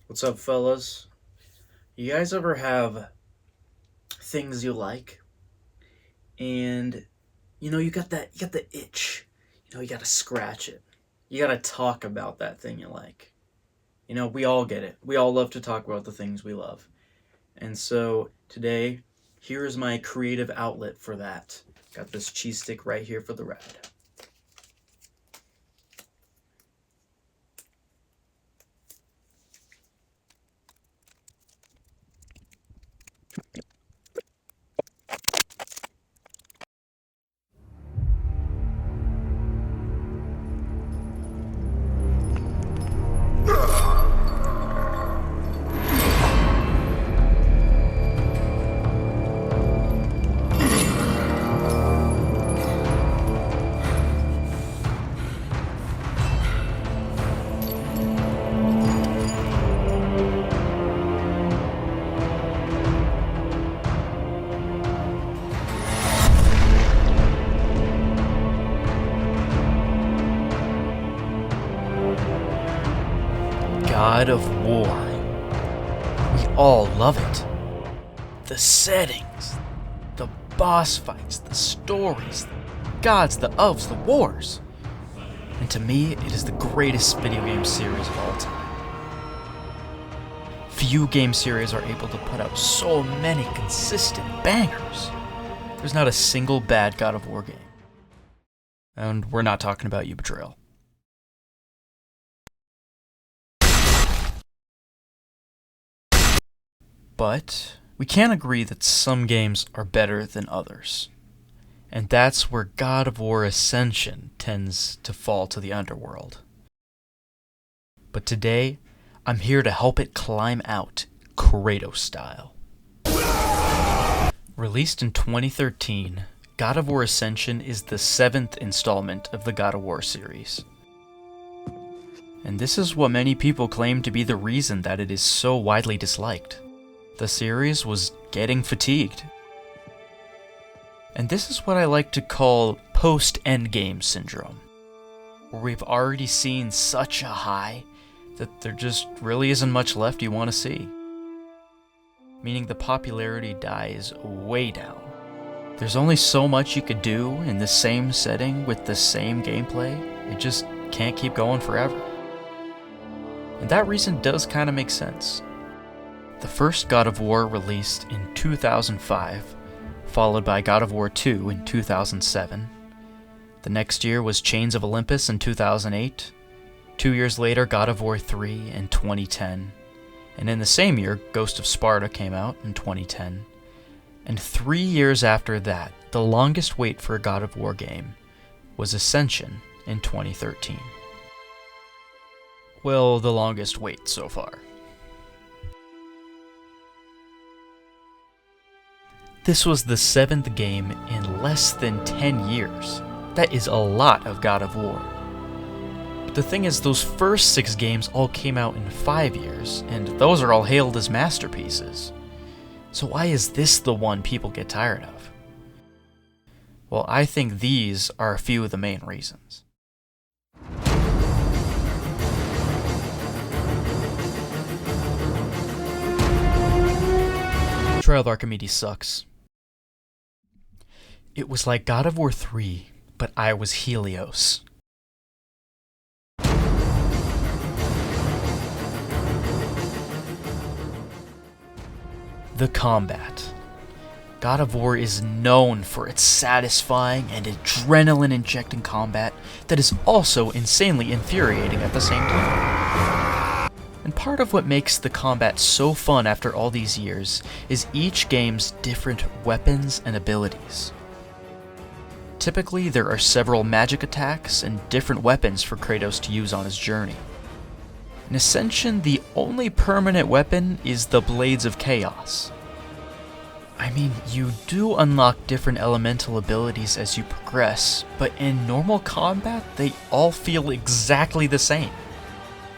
What's up, fellas? You guys ever have things you like, and you got the itch. You got to scratch it. You got to talk about that thing you like. We all get it. We all love to talk about the things we love. And so today, here is my creative outlet for that. Got this cheese stick right here for the ride. God of War. We all love it. The settings, the boss fights, the stories, the gods, the elves, the wars. And to me, it is the greatest video game series of all time. Few game series are able to put out so many consistent bangers. There's not a single bad God of War game. And we're not talking about you, Betrayal. But we can agree that some games are better than others. And that's where God of War Ascension tends to fall to the underworld. But today, I'm here to help it climb out, Kratos style. Released in 2013, God of War Ascension is the 7th installment of the God of War series. And this is what many people claim to be the reason that it is so widely disliked. The series was getting fatigued. And this is what I like to call post-endgame syndrome, where we've already seen such a high that there just really isn't much left you want to see. Meaning the popularity dies way down. There's only so much you could do in the same setting with the same gameplay. It just can't keep going forever. And that reason does kind of make sense. The first God of War released in 2005, followed by God of War 2 in 2007. The next year was Chains of Olympus in 2008. 2 years later, God of War 3 in 2010. And in the same year, Ghost of Sparta came out in 2010. And 3 years after that, the longest wait for a God of War game was Ascension in 2013. Well, the longest wait so far. This was the 7th game in less than 10 years. That is a lot of God of War. But the thing is, those first 6 games all came out in 5 years, and those are all hailed as masterpieces. So why is this the one people get tired of? Well, I think these are a few of the main reasons. Trial of Archimedes sucks. It was like God of War 3, but I was Helios. The combat. God of War is known for its satisfying and adrenaline-injecting combat that is also insanely infuriating at the same time. And part of what makes the combat so fun after all these years is each game's different weapons and abilities. Typically, there are several magic attacks and different weapons for Kratos to use on his journey. In Ascension, the only permanent weapon is the Blades of Chaos. I mean, you do unlock different elemental abilities as you progress, but in normal combat, they all feel exactly the same.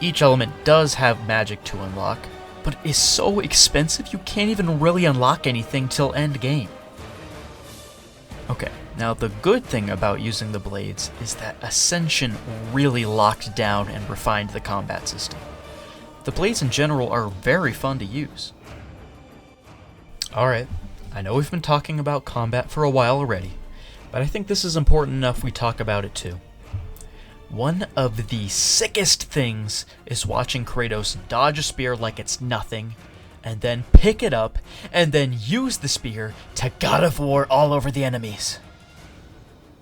Each element does have magic to unlock, but it is so expensive you can't even really unlock anything till end game. Okay, now the good thing about using the blades is that Ascension really locked down and refined the combat system. The blades in general are very fun to use. Alright, I know we've been talking about combat for a while already, but I think this is important enough we talk about it too. One of the sickest things is watching Kratos dodge a spear like it's nothing, and then pick it up, and then use the spear to God of War all over the enemies.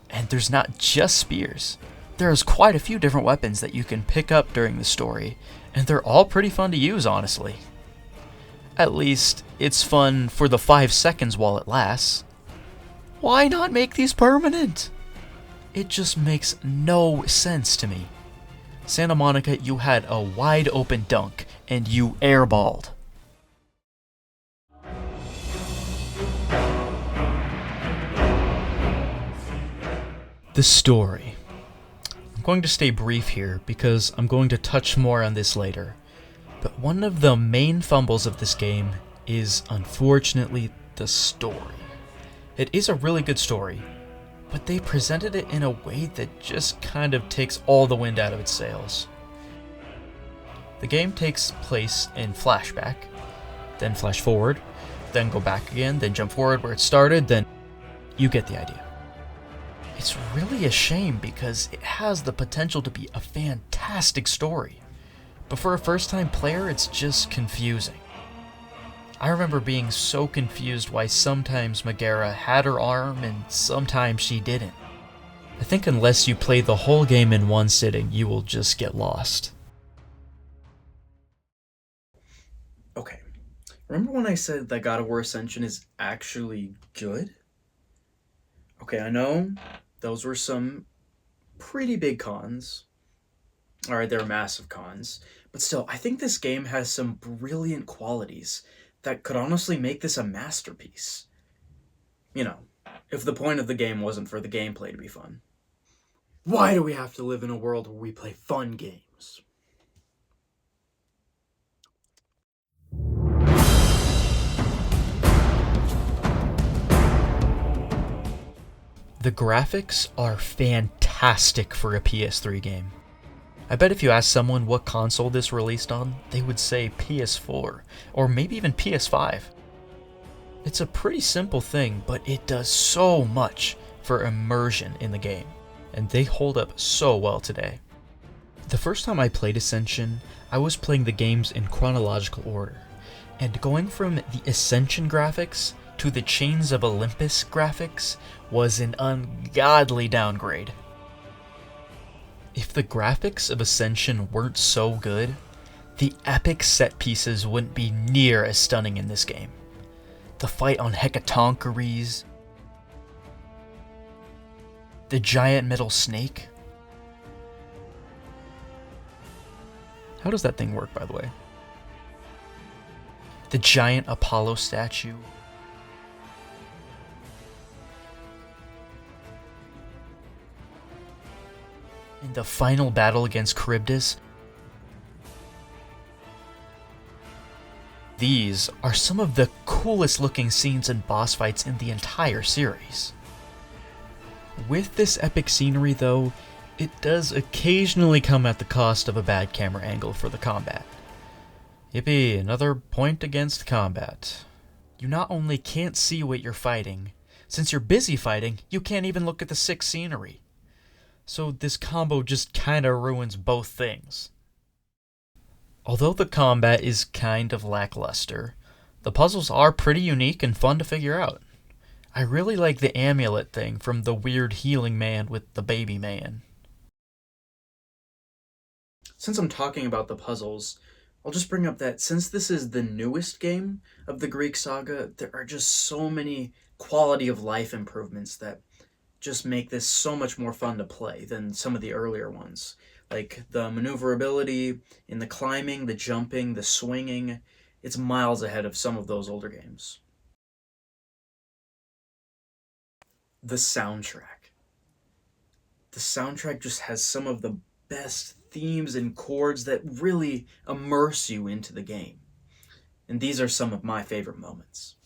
And there's not just spears. There's quite a few different weapons that you can pick up during the story, and they're all pretty fun to use, honestly. At least, it's fun for the 5 seconds while it lasts. Why not make these permanent? It just makes no sense to me. Santa Monica, you had a wide open dunk, and you airballed. The story. I'm going to stay brief here because I'm going to touch more on this later. But one of the main fumbles of this game is, unfortunately, the story. It is a really good story, but they presented it in a way that just kind of takes all the wind out of its sails. The game takes place in flashback, then flash forward, then go back again, then jump forward where it started, then you get the idea. It's really a shame because it has the potential to be a fantastic story, but for a first-time player, it's just confusing. I remember being so confused why sometimes Megara had her arm and sometimes she didn't. I think unless you play the whole game in one sitting, you will just get lost. Okay, remember when I said that God of War Ascension is actually good? Okay, I know those were some pretty big cons. Alright, they were massive cons. But still, I think this game has some brilliant qualities that could honestly make this a masterpiece. You know, if the point of the game wasn't for the gameplay to be fun. Why do we have to live in a world where we play fun games? The graphics are fantastic for a PS3 game. I bet if you asked someone what console this released on, they would say PS4, or maybe even PS5. It's a pretty simple thing, but it does so much for immersion in the game, and they hold up so well today. The first time I played Ascension, I was playing the games in chronological order, and going from the Ascension graphics to the Chains of Olympus graphics was an ungodly downgrade. If the graphics of Ascension weren't so good, the epic set pieces wouldn't be near as stunning in this game. The fight on Hecatoncheires, the giant metal snake. How does that thing work, by the way? The giant Apollo statue. In the final battle against Charybdis. These are some of the coolest looking scenes and boss fights in the entire series. With this epic scenery though, it does occasionally come at the cost of a bad camera angle for the combat. Yippee, another point against combat. You not only can't see what you're fighting, since you're busy fighting, you can't even look at the sick scenery. So this combo just kinda ruins both things. Although the combat is kind of lackluster, the puzzles are pretty unique and fun to figure out. I really like the amulet thing from the weird healing man with the baby man. Since I'm talking about the puzzles, I'll just bring up that since this is the newest game of the Greek saga, there are just so many quality of life improvements that just make this so much more fun to play than some of the earlier ones. Like the maneuverability in the climbing, the jumping, the swinging, it's miles ahead of some of those older games. The soundtrack. The soundtrack just has some of the best themes and chords that really immerse you into the game. And these are some of my favorite moments.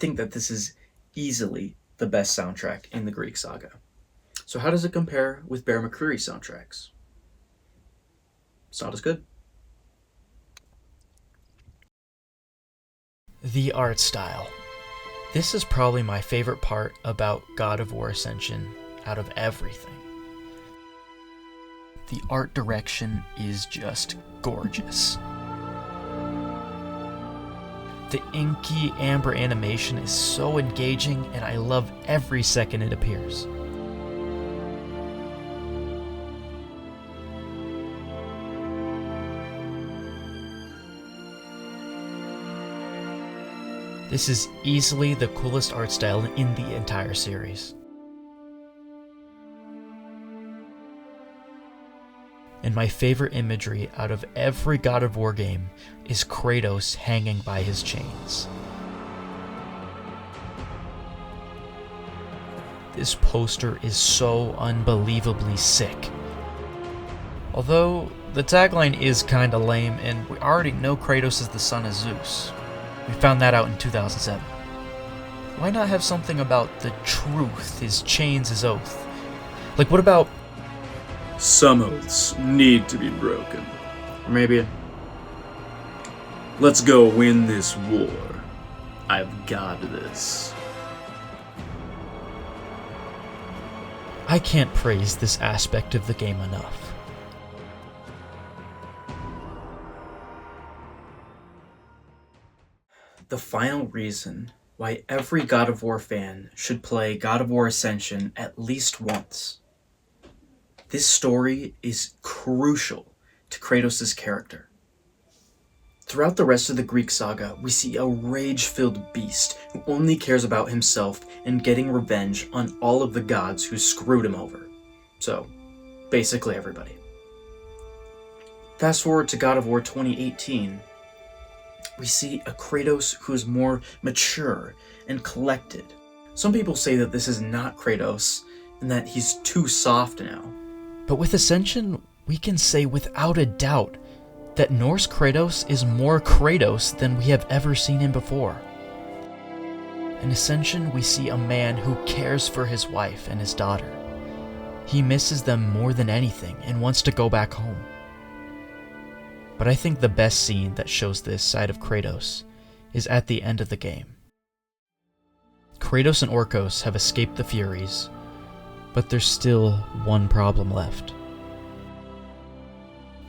think that this is easily the best soundtrack in the Greek saga. So how does it compare with Bear McCreary's soundtracks? It's not as good. The art style. This is probably my favorite part about God of War Ascension out of everything. The art direction is just gorgeous. The inky amber animation is so engaging, and I love every second it appears. This is easily the coolest art style in the entire series. And my favorite imagery out of every God of War game is Kratos hanging by his chains. This poster is so unbelievably sick. Although, the tagline is kinda lame, and we already know Kratos is the son of Zeus. We found that out in 2007. Why not have something about the truth, his chains, his oath? Like, what about some oaths need to be broken? Or maybe, let's go win this war. I've got this. I can't praise this aspect of the game enough. The final reason why every God of War fan should play God of War Ascension at least once. This story is crucial to Kratos' character. Throughout the rest of the Greek saga, we see a rage-filled beast who only cares about himself and getting revenge on all of the gods who screwed him over. So, basically everybody. Fast forward to God of War 2018, we see a Kratos who is more mature and collected. Some people say that this is not Kratos and that he's too soft now. But with Ascension, we can say without a doubt that Norse Kratos is more Kratos than we have ever seen him before. In Ascension, we see a man who cares for his wife and his daughter. He misses them more than anything and wants to go back home. But I think the best scene that shows this side of Kratos is at the end of the game. Kratos and Orcos have escaped the Furies, but there's still one problem left.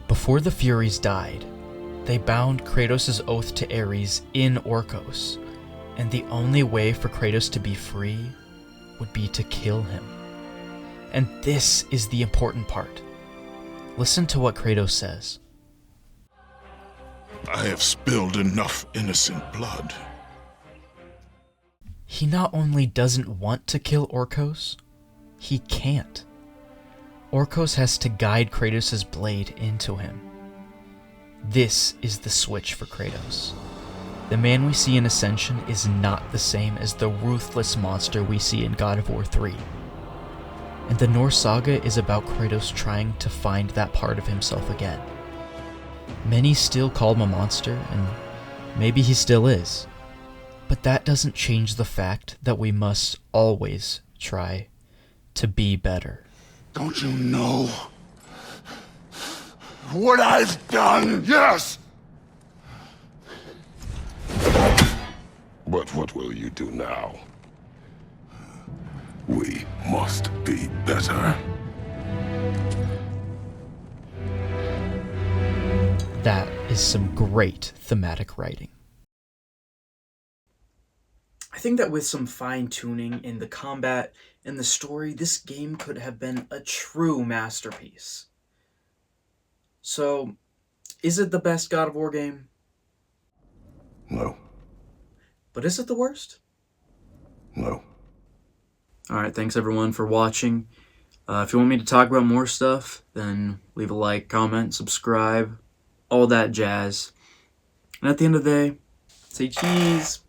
Before the Furies died, they bound Kratos' oath to Ares in Orcos, and the only way for Kratos to be free would be to kill him. And this is the important part. Listen to what Kratos says. I have spilled enough innocent blood. He not only doesn't want to kill Orcos, he can't. Orcos has to guide Kratos' blade into him. This is the switch for Kratos. The man we see in Ascension is not the same as the ruthless monster we see in God of War 3. And the Norse saga is about Kratos trying to find that part of himself again. Many still call him a monster, and maybe he still is. But that doesn't change the fact that we must always try to be better. Don't you know what I've done? Yes! But what will you do now? We must be better. That is some great thematic writing. I think that with some fine-tuning in the combat and the story, this game could have been a true masterpiece. So, is it the best God of War game? No. But is it the worst? No. Alright, thanks everyone for watching. If you want me to talk about more stuff, then leave a like, comment, subscribe, all that jazz. And at the end of the day, say cheese.